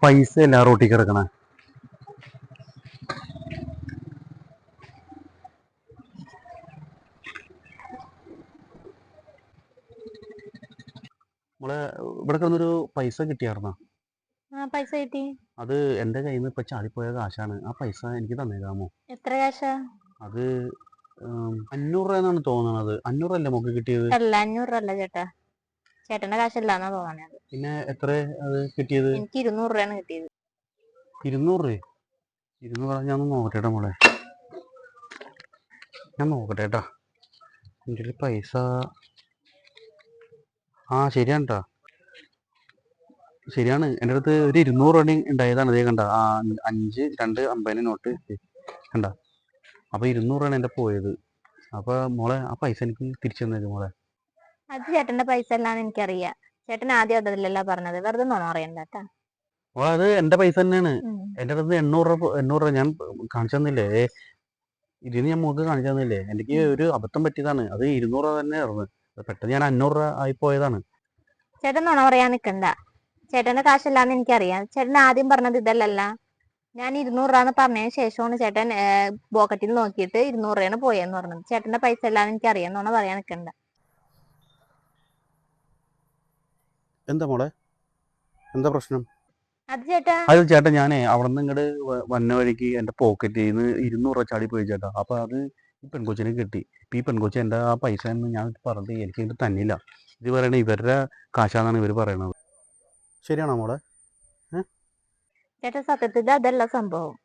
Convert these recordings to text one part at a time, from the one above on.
പൈസ അല്ല റോട്ടി കിടക്കണേ. നമ്മളെ ഇവിടെ കിടന്നൊരു പൈസ കിട്ടിയായിരുന്നോ? പൈസ കിട്ടി. അത് എൻ്റെ കയ്യിൽ നിന്ന് ഇപ്പൊ ചാടിപ്പോയ കാശാണ്. ആ പൈസ എനിക്ക് തന്നേക്കാമോ? എത്ര കാശാ? അത് 500 രൂപയെന്നാണ് തോന്നണത്. 500 അല്ലേ നമുക്ക് കിട്ടിയത്? അല്ല, 500 അല്ല ചേട്ടാ, ചേട്ടന്റെ കാശല്ലാന്നാ തോന്നണത്. പിന്നെ എത്ര അത് കിട്ടിയത്? എനിക്ക് 200 രൂപയാണ് കിട്ടിയത്. 200 രൂപ? 200 ഞാൻ നോക്കട്ടെ മോളെ, ഞാൻ നോക്കട്ടെ കേട്ടാ. എൻ്റെ ഒരു പൈസ ശരിയാണ് കേട്ടാ, ശരിയാണ്. എൻ്റെ അടുത്ത് ഒരു 200 രൂപ ഉണ്ടായതാണ്. അതേ കണ്ട 5 2 50 നോട്ട് കണ്ട. അപ്പൊ 200 രൂപയാണ് എൻ്റെ പോയത്. അപ്പൊ മോളെ ആ പൈസ എനിക്ക് തിരിച്ചു തന്നേക്ക് മോളെ. അത് ചേട്ടന്റെ പൈസ അല്ലാന്ന് എനിക്കറിയാം. ചേട്ടൻ ആദ്യം അതല്ലല്ലോ പറഞ്ഞത്, വെറുതെ നോണ അറിയണ്ട കേട്ടാ. മോളെ അത് എൻ്റെ പൈസ തന്നെയാണ്. എൻ്റെ അടുത്ത് 800 രൂപ ഞാൻ കാണിച്ചു തന്നില്ലേ? ഇതിന് ഞാൻ മോക്ക് കാണിച്ചു തന്നില്ലേ? എനിക്ക് ഒരു അബദ്ധം പറ്റിയതാണ്. അത് 200 രൂപ തന്നെ ആയിരുന്നു. പെട്ടെന്ന് ഞാൻ 500 രൂപ ആയി പോയതാണ്. ചേട്ടൻ നുണ പറയാൻ നിക്കണ്ട. ചേട്ടന്റെ കാശല്ലാന്ന് എനിക്കറിയാം. ചേട്ടൻ ആദ്യം പറഞ്ഞത് ഇതല്ലല്ല. ഞാൻ 200 രൂപ പറഞ്ഞതിന് ശേഷമാണ് ചേട്ടൻ പോക്കറ്റിൽ നോക്കിയിട്ട് 200 രൂപയാണ് പോയെന്ന് പറഞ്ഞത്. ചേട്ടന്റെ പൈസ അല്ലാന്ന് എനിക്കറിയാം. നുണ പറയാൻ നിക്കണ്ട. എന്താ മോളെ, എന്താ പ്രശ്നം? അത് ചേട്ടാ, ഞാനേ അവിടെ നിന്ന് ഇങ്ങോട്ട് വന്ന വഴിക്ക് എൻ്റെ പോക്കറ്റിൽ നിന്ന് 200 രൂപ ചാടി പോയി ചേട്ടാ. അപ്പൊ അത് ഈ പെൺകൊച്ചിനെ കിട്ടി. ഇപ്പൊ ഈ പെൺകൊച്ചി എൻ്റെ ആ പൈസ എന്ന് ഞാൻ പറഞ്ഞത് എനിക്ക് ഇത് തന്നില്ല. ഇത് പറയണ ഇവരുടെ കാശാന്നാണ് ഇവർ പറയണത്. ശരിയാണോ മോളെ? ചേട്ടാ സത്യത്തിൽ അതല്ല സംഭവം.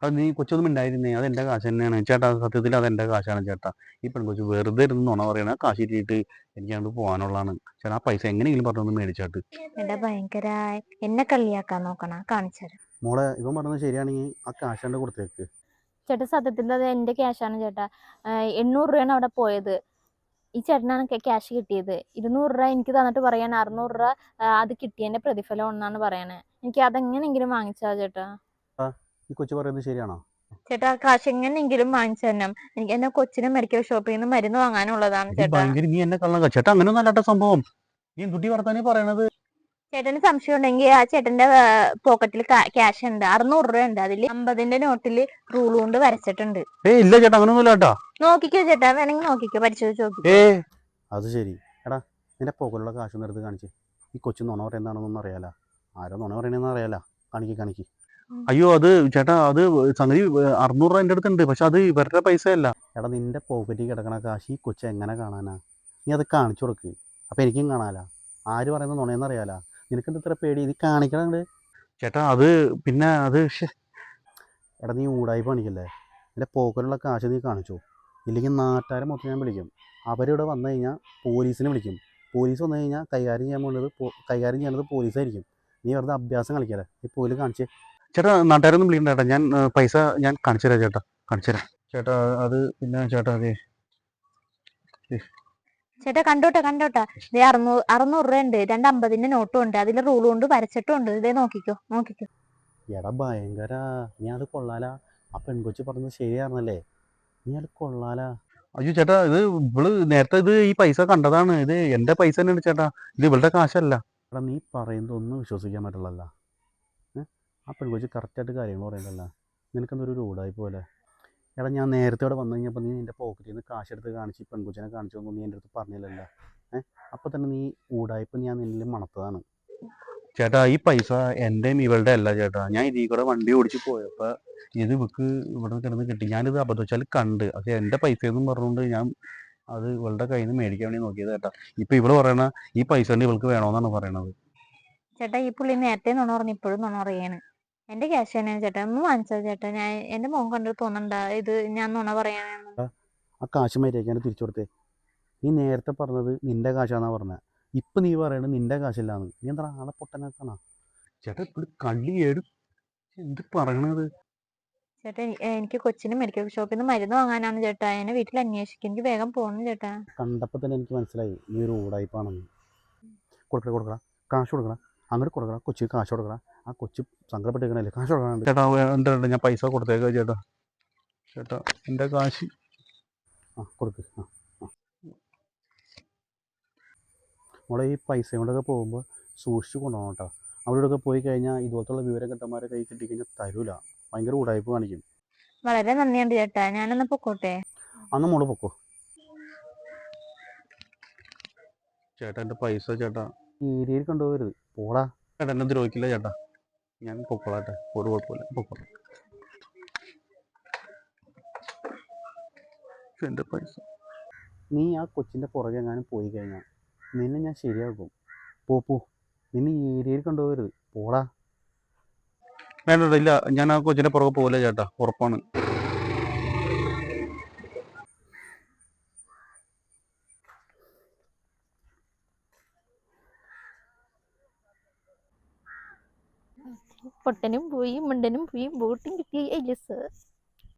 അത് നീ കൊച്ചൊന്നും ഉണ്ടായിരുന്നേ, അത് എൻ്റെ കാശ് തന്നെയാണ് ചേട്ടാ. സത്യത്തിൽ അത് എൻ്റെ കാശാണ് ചേട്ടാ. ഈ പെൺകൊച്ച് വെറുതെ ഇരുന്ന് നുണ പറയണ. കാശ് ഇട്ടിട്ട് എനിക്ക് അങ്ങോട്ട് പോകാനുള്ളതാണ് ചേട്ടാ. ആ പൈസ എങ്ങനെയെങ്കിലും പറഞ്ഞൊന്ന് മേടിച്ചാട്ട്. എടാ ഭയങ്കര എന്നെ കളിയാക്കാൻ നോക്കണ, കാണിച്ചത്. മോളെ ഇവൻ പറഞ്ഞത് ശരിയാണെങ്കിൽ ആ കാശ് എൻ്റെ കൊടുത്തേക്ക്. ചേട്ടാ സത്യത്തിൽ അത് എന്റെ ക്യാഷാണ് ചേട്ടാ. 800 രൂപയാണ് അവിടെ പോയത്. ഈ ചേട്ടനാണ് ക്യാഷ് കിട്ടിയത്. 200 രൂപ എനിക്ക് തന്നിട്ട് പറയാൻ 600 രൂപ അത് കിട്ടിയതിന്റെ പ്രതിഫലം എന്നാണ് പറയണേ. എനിക്ക് അതെങ്ങനെങ്കിലും വാങ്ങിച്ചാ ചേട്ടാ. ഈ കൊച്ചു പറയുന്നത് ശരിയാണോ? ചേട്ടാ കാശ് എങ്ങനെയെങ്കിലും വാങ്ങിച്ചു തന്നെ. എനിക്ക് എന്നെ കൊച്ചിനെ മെഡിക്കൽ ഷോപ്പിൽ നിന്ന് മരുന്ന് വാങ്ങാനുള്ളതാണ് ചേട്ടാ. നീ എന്നെ കള്ളം ചേട്ടാ, അങ്ങനെയൊന്നും അല്ലാത്ത സംഭവം. നീ എന്തുട്ടി വർത്താനേ പറയണത്? ചേട്ടന് സംശയം ഉണ്ടെങ്കിൽ ആ ചേട്ടന്റെ പോക്കറ്റിൽ ക്യാഷ് ഉണ്ട്, 600 രൂപ ഉണ്ട്. അതിൽ 50ന്റെ നോട്ടില് റൂൾ കൊണ്ട് വരച്ചിട്ടുണ്ട്. ഇല്ല ചേട്ടാ, അങ്ങനെയൊന്നും ഇല്ലാട്ടാ. നോക്കിക്കോ ചേട്ടാ, വേണമെങ്കിൽ നോക്കിക്കോ, പരിശോധിച്ച് നോക്കിക്കോ. അത് ശരി. എടാ നിന്റെ പോക്കറ്റിലുള്ള കാശ് എടുത്ത് കാണിച്ച്. ഈ കൊച്ചു നുണ പറയുന്നതാണെന്നൊന്നും അറിയാല. ആരോ നുണ പറയണെന്ന് അറിയാല. കാണിക്ക്. അയ്യോ അത് ചേട്ടാ, അത് സംഗതി 600 രൂപ എൻ്റെ അടുത്തുണ്ട്. പക്ഷെ അത് ഇവരുടെ പൈസ അല്ല. എടാ നിന്റെ പോക്കറ്റിൽ കിടക്കണ കാശ് ഈ കൊച്ചു എങ്ങനെ കാണാനാ? നീ അത് കാണിച്ചു കൊടുക്ക്. അപ്പൊ എനിക്കും കാണാല. ആര് പറയുന്ന നുണയെന്ന് അറിയാല. നിനക്കെന്ത് ഇത്ര പേടി? നീ കാണിക്കണത് ചേട്ടാ. അത് പിന്നെ അത് എടാ നീ ഊടായി പണിക്കല്ലേ. നിന്റെ പോക്കറ്റിലുള്ള കാശ് നീ കാണിച്ചു. ഇല്ലെങ്കിൽ നാട്ടുകാരെ മൊത്തം ഞാൻ വിളിക്കും. അവരിവിടെ വന്നു കഴിഞ്ഞാൽ പോലീസിനെ വിളിക്കും. പോലീസ് വന്നു കഴിഞ്ഞാൽ കൈകാര്യം ചെയ്യേണ്ടത് പോലീസായിരിക്കും. നീ വെറുതെ അഭ്യാസം കളിക്കാതെ. ഈ പോലീസ് കാണിച്ചേ. ചേട്ടാ നാട്ടുകാരൊന്നും വിളിക്കണ്ട ചേട്ടാ. ഞാൻ പൈസ ഞാൻ കാണിച്ചു തരാം ചേട്ടാ. ചേട്ടാ അത് പിന്നെ ചേട്ടാ അതെ ചേട്ടാ കണ്ടോട്ടാ. ഇതേ 600 രൂപ ഉണ്ട്, 250ന്റെ നോട്ടും ഉണ്ട്, അതിൽ റൂൾ കൊണ്ട് വരച്ചിട്ടും ഉണ്ട്. ഇതേ നോക്കിക്കോ. എടാ ഭയങ്കര നീ അത് കൊള്ളാല. ആ പെൺകൊച്ചി പറഞ്ഞത് ശരിയായിരുന്നല്ലേ? നീ അത് കൊള്ളാല. അയ്യോ ചേട്ടാ, ഇത് ഇവള് നേരത്തെ ഈ പൈസ കണ്ടതാണ്. ഇത് എൻ്റെ പൈസ തന്നെയാണ് ചേട്ടാ. ഇത് ഇവളുടെ കാശല്ല. എടാ നീ പറയുന്നത് ഒന്നും വിശ്വസിക്കാൻ പറ്റില്ലല്ല. ആ പെൺകൊച്ചി കറക്റ്റായിട്ട് കാര്യങ്ങൾ പറയണ്ടല്ല. നിനക്കെന്തൊരു ഊടായി പോലെ. എടാ ഞാൻ നേരത്തെ ഇവിടെ വന്നു കഴിഞ്ഞപ്പോൾ നീ നിൻ്റെ പോക്കറ്റിൽ നിന്ന് കാശ് എടുത്ത് കാണിച്ച് ഈ പെൺകൊച്ചിനെ കാണിച്ചു തന്നു. നീ എൻ്റെ അടുത്ത് പറഞ്ഞില്ലല്ല. അപ്പോൾ തന്നെ നീ ഊടായിപ്പോൾ ഞാൻ നിന്നിൽ മണത്തതാണ്. ചേട്ടാ ഈ പൈസ എൻ്റെയും ഇവളുടെ അല്ല ചേട്ടാ. ഞാൻ ഇതിൽ കൂടെ വണ്ടി ഓടിച്ച് പോയപ്പോൾ ഇത് ഇവക്ക് ഇവിടെ കിടന്ന് കിട്ടി. ഞാനിത് അബദ്ധവശാൽ കണ്ട്. പക്ഷെ എൻ്റെ പൈസയെന്നും പറഞ്ഞുകൊണ്ട് ഞാൻ അത് ഇവളുടെ കയ്യിൽ നിന്ന് മേടിക്കാൻ വേണ്ടി നോക്കിയത് ചേട്ടാ. ഇപ്പം ഇവള് പറയണ ഈ പൈസ കൊണ്ട് ഇവൾക്ക് വേണമെന്നാണ് പറയണത്. ചേട്ടാ ഈ പുള്ളി നേരത്തെ നുണ പറഞ്ഞു, ഇപ്പോഴും നുണ പറയാണ്. എന്റെ ക്യാഷ് തന്നെയാണ് ചേട്ടാ. ഒന്ന് വാങ്ങിച്ചത് ചേട്ടാ. ഞാൻ എന്റെ മോൻ കണ്ടിട്ട് തോന്നണ്ട ഇത് ഞാൻ നുണ പറയാനാണ്. ആ കാശ് മര്യാദയ്ക്കാണ് തിരിച്ചു കൊടുത്തേ. നീ നേരത്തെ പറഞ്ഞത് നിന്റെ കാശാന്നാ പറഞ്ഞത്. ഇപ്പം നീ പറയണത് നിന്റെ കാശില്ലാന്ന്. നീ എന്താ ആളെ പൊട്ടനാക്കാണോ? ചേട്ടാ ഇപ്പോൾ കള്ളി എന്ത് പറയണത്? ചേട്ടാ എനിക്ക് കൊച്ചിന് മെഡിക്കൽ ഷോപ്പിൽ നിന്ന് മരുന്ന് വാങ്ങാനാണ് ചേട്ടാ. എന്നെ വീട്ടിൽ അന്വേഷിക്കും. എനിക്ക് വേഗം പോകണം ചേട്ടാ. കണ്ടപ്പോൾ തന്നെ എനിക്ക് മനസ്സിലായി നീ ഒരു ഊടായിപ്പാണെന്ന്. കൊടുക്കടാ കാശ് കൊടുക്കണം. അങ്ങോട്ട് കൊടുക്കണം. കൊച്ചിക്ക് കാശ് കൊടുക്കണം. ആ കൊച്ചു സങ്കടപ്പെട്ടിരിക്കണല്ലേ, കാശ് കൊടുക്കണം. ചേട്ടാ എന്താ ഞാൻ പൈസ കൊടുത്തേക്കാം ചേട്ടാ എൻ്റെ കാശ് കൊടുക്ക്. മോളെ ഈ പൈസ കൊണ്ടൊക്കെ പോകുമ്പോൾ സൂക്ഷിച്ച് കൊണ്ടുപോകണം കേട്ടോ. അവിടെയൊക്കെ പോയി കഴിഞ്ഞാൽ ഇതുപോലത്തുള്ള വിവരം കെട്ടന്മാരെ കൈ കിട്ടിക്കഴിഞ്ഞാൽ തരൂല, ഭയങ്കര ഉടായ്പ കാണിക്കും. വളരെ നന്ദിയുണ്ട് ചേട്ടാ, ഞാനൊന്ന് പൊക്കോട്ടെ. അന്ന് മോള് പൊക്കോ. ചേട്ടാ എൻ്റെ പൈസ ചേട്ടാ ഈ ഏരിയയിൽ കൊണ്ടുപോകരുത്, പോടാ. ചേട്ടാ എന്നെ ദ്രോഹിക്കില്ല ചേട്ടാ, ഞാൻ പൊക്കോളാട്ടെ, ഒരു കുഴപ്പമില്ല, പൊക്കോളാം. എൻ്റെ പൈസ. നീ ആ കൊച്ചിൻ്റെ പുറകെ എങ്ങാനും പോയി കഴിഞ്ഞാൽ നിന്നെ ഞാൻ ശരിയാക്കും. പോ, നിന്നെ ഈ ഏരിയയിൽ കൊണ്ടുപോകരുത്, പോടാ. വേണ്ട ഇല്ല, ഞാൻ ആ കൊച്ചിൻ്റെ പുറകെ പോകില്ല ചേട്ടാ, ഉറപ്പാണ്. പൊട്ടനും പോയി, മുണ്ടനും പോയി, ബോട്ടും കിട്ടി. യെസ്.